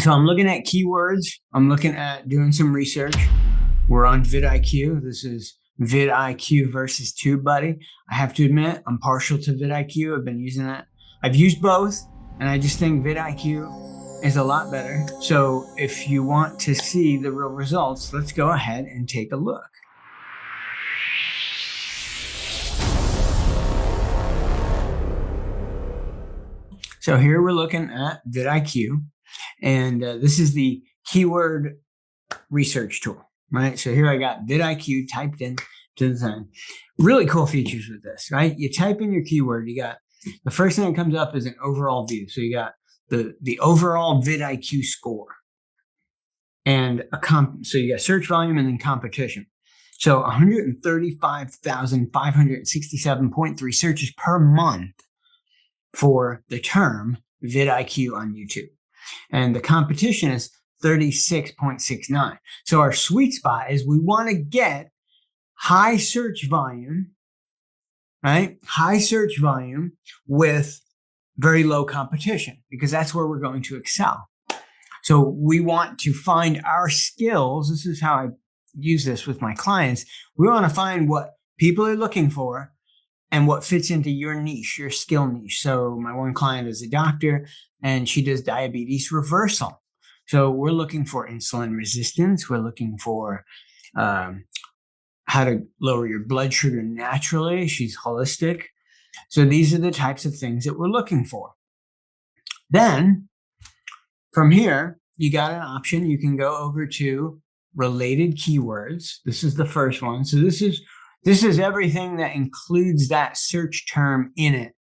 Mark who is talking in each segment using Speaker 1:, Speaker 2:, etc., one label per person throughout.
Speaker 1: So I'm looking at keywords. I'm looking at doing some research. We're on VidIQ. This is VidIQ versus TubeBuddy. I have to admit, I'm partial to VidIQ. I've been using that. I've used both, and I just think VidIQ is a lot better. So if you want to see the real results, let's go ahead and take a look. So here we're looking at VidIQ, and this is the keyword research tool, right? So here I got VidIQ typed in to the thing. Really cool features with this, right? You type in your keyword, you got the first thing that comes up is an overall view. So you got the overall VidIQ score, and so you got search volume and then competition. So 135,567.3 searches per month for the term VidIQ on YouTube. And the competition is 36.69. So our sweet spot is we want to get high search volume, right? High search volume with very low competition, because that's where we're going to excel. So we want to find our skills. This is how I use this with my clients. We want to find what people are looking for and what fits into your niche, your skill niche. So my one client is a doctor, and she does diabetes reversal. So we're looking for insulin resistance. We're looking for how to lower your blood sugar naturally. She's holistic. So these are the types of things that we're looking for. Then from here, you got an option. You can go over to related keywords. This is the first one. So this is everything that includes that search term in it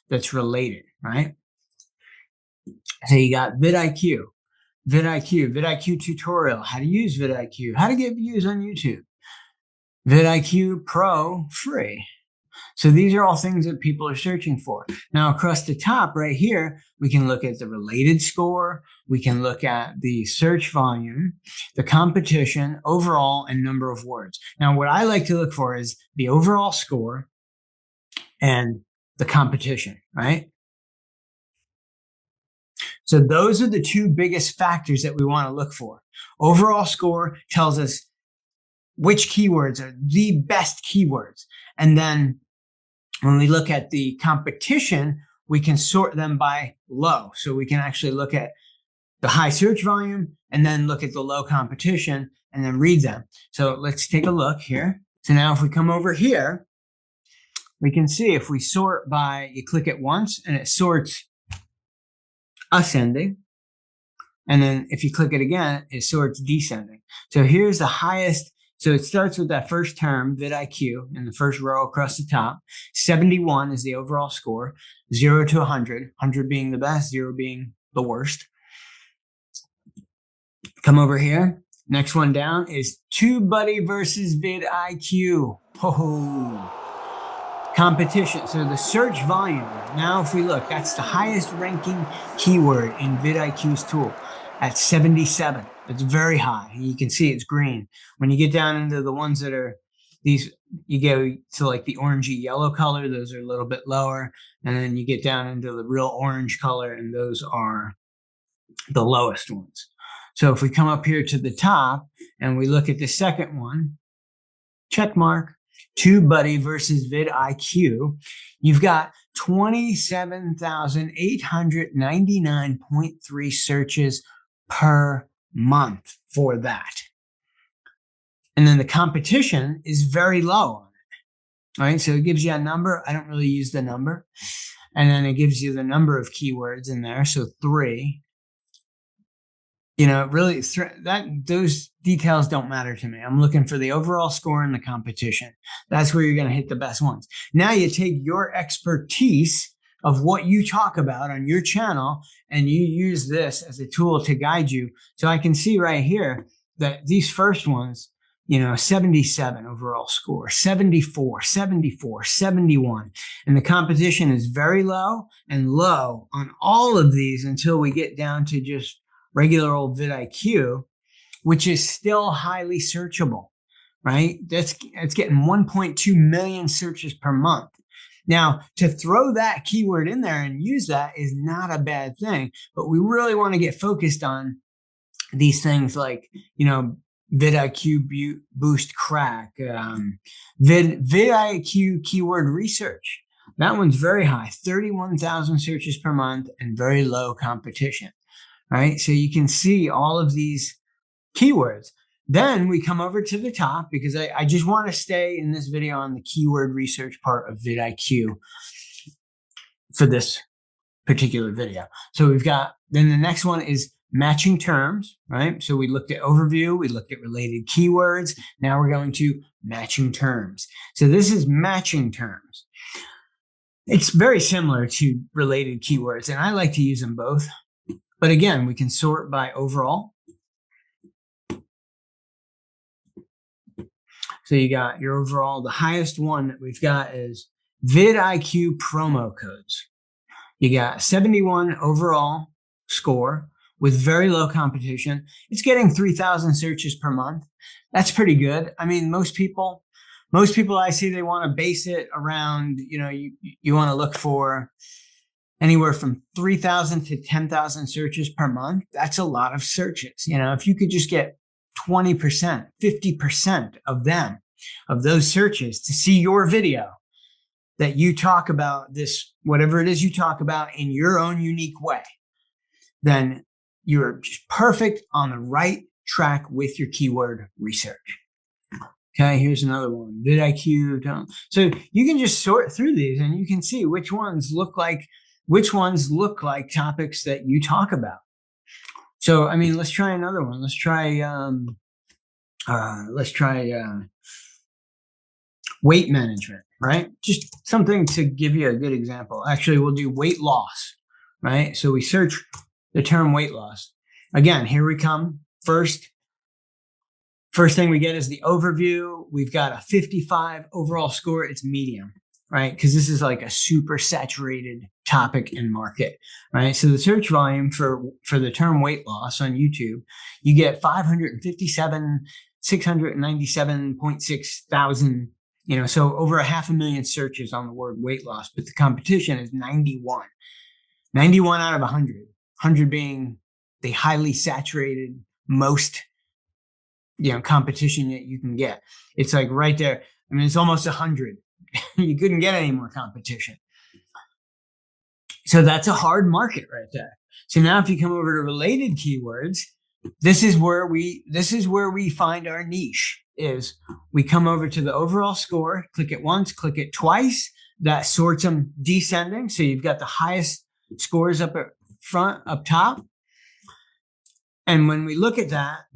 Speaker 1: that's related, right? So you got VidIQ, VidIQ tutorial, how to use VidIQ, how to get views on YouTube, VidIQ Pro free. So these are all things that people are searching for. Now across the top right here, we can look at the related score. We can look at the search volume, the competition, overall, and number of words. Now what I like to look for is the overall score and the competition, right? So those are the two biggest factors that we want to look for. Overall score tells us which keywords are the best keywords. And then when we look at the competition, we can sort them by low. So we can actually look at the high search volume and then look at the low competition and then read them. So let's take a look here. So now if we come over here, we can see if we sort by, you click it once and it sorts ascending. And then if you click it again, it sorts descending. So here's the highest. So it starts with that first term, VidIQ, in the first row across the top. 71 is the overall score, 0 to 100, 100 being the best, 0 being the worst. Come over here. Next one down is TubeBuddy versus VidIQ. Oh, competition. So the search volume. Now if we look, that's the highest ranking keyword in VidIQ's tool at 77. It's very high. You can see it's green. When you get down into the ones that are these, you go to like the orangey yellow color, those are a little bit lower. And then you get down into the real orange color, and those are the lowest ones. So if we come up here to the top and we look at the second one, check mark, TubeBuddy versus VidIQ, you've got 27,899.3 searches per month for that. And then the competition is very low on it. All right, so it gives you a number. I don't really use the number. And then it gives you the number of keywords in there. So 3. You know, really, those details don't matter to me. I'm looking for the overall score and the competition. That's where you're going to hit the best ones. Now you take your expertise of what you talk about on your channel, and you use this as a tool to guide you. So I can see right here that these first ones, you know, 77 overall score, 74, 74, 71. And the competition is very low and low on all of these until we get down to just regular old VidIQ, which is still highly searchable, right? It's getting 1.2 million searches per month. Now, to throw that keyword in there and use that is not a bad thing, but we really want to get focused on these things like, VidIQ boost crack, VidIQ keyword research. That one's very high, 31,000 searches per month and very low competition, right? So you can see all of these keywords. Then we come over to the top because I just want to stay in this video on the keyword research part of VidIQ for this particular video. So we've got, then the next one is matching terms, right? So we looked at overview, we looked at related keywords. Now we're going to matching terms. So this is matching terms. It's very similar to related keywords, and I like to use them both. But again, we can sort by overall. So you got your overall, the highest one that we've got is VidIQ promo codes. You got 71 overall score with very low competition. It's getting 3,000 searches per month. That's pretty good. I mean, most people I see, they want to base it around, you want to look for anywhere from 3,000 to 10,000 searches per month. That's a lot of searches. If you could just get 20%, 50% of them, of those searches to see your video that you talk about this, whatever it is you talk about in your own unique way, then you're just perfect, on the right track with your keyword research. Okay, here's another one, VidIQ. So you can just sort through these and you can see which ones look like topics that you talk about. So, I mean, let's try another one. Let's try weight management, right? Just something to give you a good example. Actually, we'll do weight loss, right? So we search the term weight loss. Again, here we come. First thing we get is the overview. We've got a 55 overall score. It's medium, right? Because this is like a super saturated topic and market, right? So the search volume for the term weight loss on YouTube, you get 697.6 thousand, so over 500,000 searches on the word weight loss, but the competition is 91 out of 100 being the highly saturated, most, competition that you can get. It's like right there. I mean, it's almost 100. You couldn't get any more competition. So that's a hard market right there. So now if you come over to related keywords, this is where we find our niche. Is we come over to the overall score, click it once, click it twice. That sorts them descending. So you've got the highest scores up top. And when we look at that,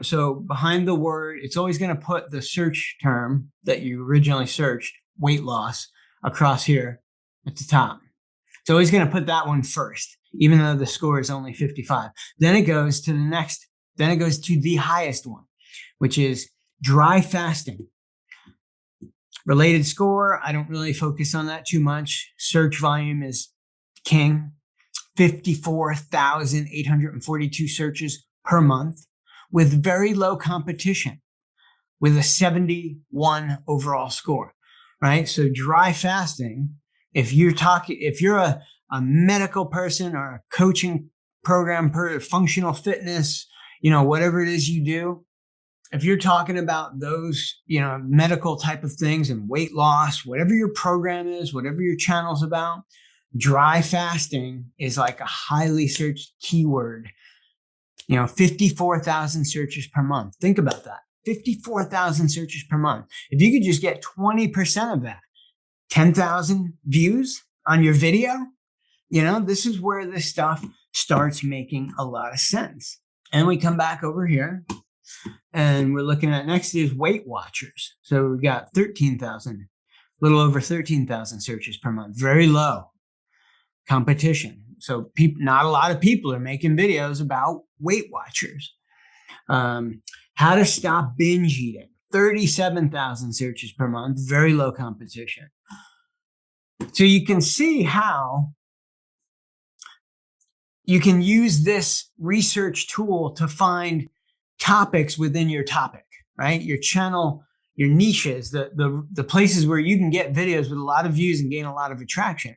Speaker 1: so behind the word, it's always going to put the search term that you originally searched, weight loss, across here at the top. It's always going to put that one first, even though the score is only 55. Then it goes to the next, then it goes to the highest one, which is dry fasting. Related score, I don't really focus on that too much. Search volume is king. 54,842 searches per month with very low competition, with a 71 overall score, right? So dry fasting, if you're a medical person or a coaching program, functional fitness, whatever it is you do, if you're talking about those, medical type of things and weight loss, whatever your program is, whatever your channel's about, dry fasting is like a highly searched keyword. 54,000 searches per month. Think about that. 54,000 searches per month. If you could just get 20% of that, 10,000 views on your video, this is where this stuff starts making a lot of sense. And we come back over here and we're looking at next is Weight Watchers. So we got 13,000, a little over 13,000 searches per month. Very low competition. So not a lot of people are making videos about Weight Watchers. How to stop binge eating. 37,000 searches per month. Very low competition. So you can see how you can use this research tool to find topics within your topic, right? Your channel, your niches, the places where you can get videos with a lot of views and gain a lot of attraction.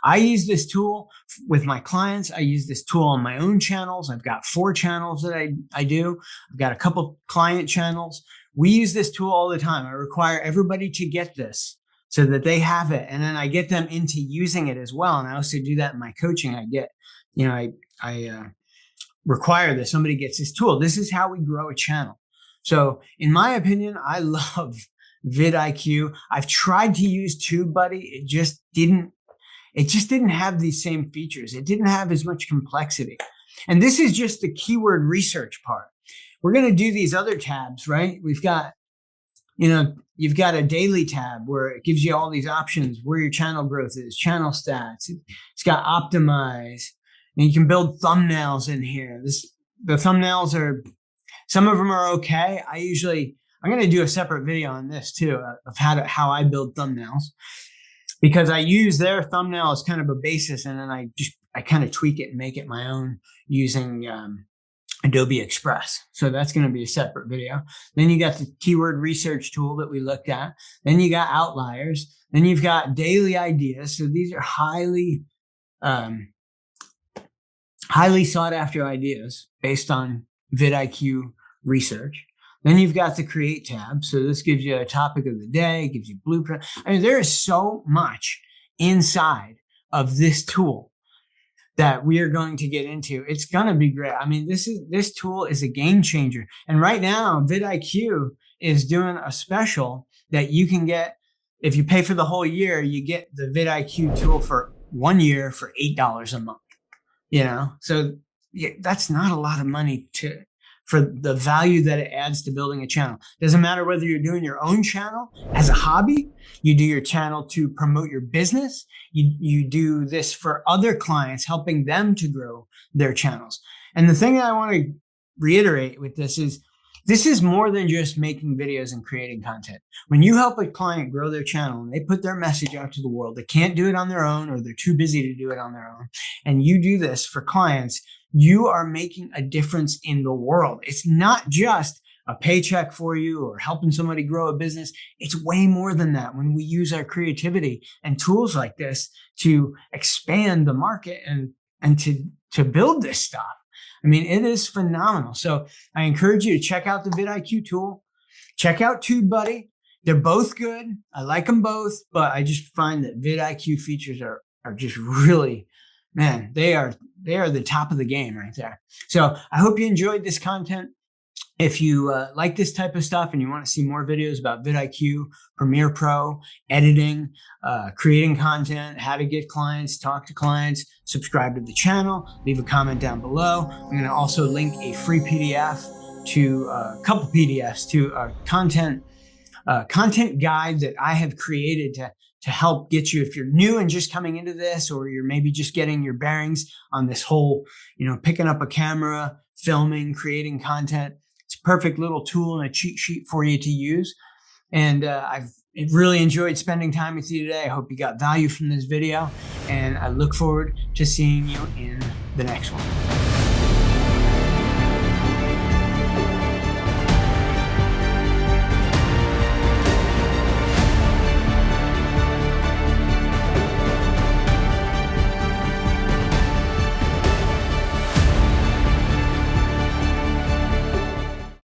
Speaker 1: I use this tool with my clients. I use this tool on my own channels. I've got 4 channels that I do. I've got a couple client channels. We use this tool all the time. I require everybody to get this so that they have it. And then I get them into using it as well. And I also do that in my coaching. I require that somebody gets this tool. This is how we grow a channel. So in my opinion, I love VidIQ. I've tried to use TubeBuddy. It just didn't have these same features. It didn't have as much complexity. And this is just the keyword research part. We're going to do these other tabs, right? We've got, you've got a daily tab where it gives you all these options, where your channel growth is, channel stats. It's got optimize, and you can build thumbnails in here. The thumbnails some of them are okay. I'm going to do a separate video on this too, of how I build thumbnails, because I use their thumbnail as kind of a basis, and then I kind of tweak it and make it my own using Adobe Express. So that's going to be a separate video. Then you got the keyword research tool that we looked at. Then you got outliers. Then you've got daily ideas. So these are highly sought after ideas based on VidIQ research. Then you've got the create tab. So this gives you a topic of the day, gives you blueprint. I mean, there is so much inside of this tool that we are going to get into. It's going to be great. I mean, this tool is a game changer. And right now, VidIQ is doing a special that you can get. If you pay for the whole year, you get the VidIQ tool for 1 year for $8 a month. So that's not a lot of money for the value that it adds to building a channel. Doesn't matter whether you're doing your own channel as a hobby, you do your channel to promote your business, you do this for other clients, helping them to grow their channels. And the thing that I want to reiterate with this is more than just making videos and creating content. When you help a client grow their channel and they put their message out to the world, they can't do it on their own, or they're too busy to do it on their own, and you do this for clients, you are making a difference in the world. It's not just a paycheck for you or helping somebody grow a business. It's way more than that when we use our creativity and tools like this to expand the market and to build this stuff. I mean, it is phenomenal. So I encourage you to check out the VidIQ tool. Check out TubeBuddy. They're both good. I like them both, but I just find that VidIQ features are just really, man, they are the top of the game right there. So I hope you enjoyed this content. If you like this type of stuff and you want to see more videos about VidIQ, Premiere Pro, editing, creating content, how to get clients, talk to clients, subscribe to the channel, leave a comment down below. I'm going to also link a free PDF to a couple PDFs to a content guide that I have created to help get you, if you're new and just coming into this, or you're maybe just getting your bearings on this whole, picking up a camera, filming, creating content. It's a perfect little tool and a cheat sheet for you to use. And I've really enjoyed spending time with you today. I hope you got value from this video, and I look forward to seeing you in the next one.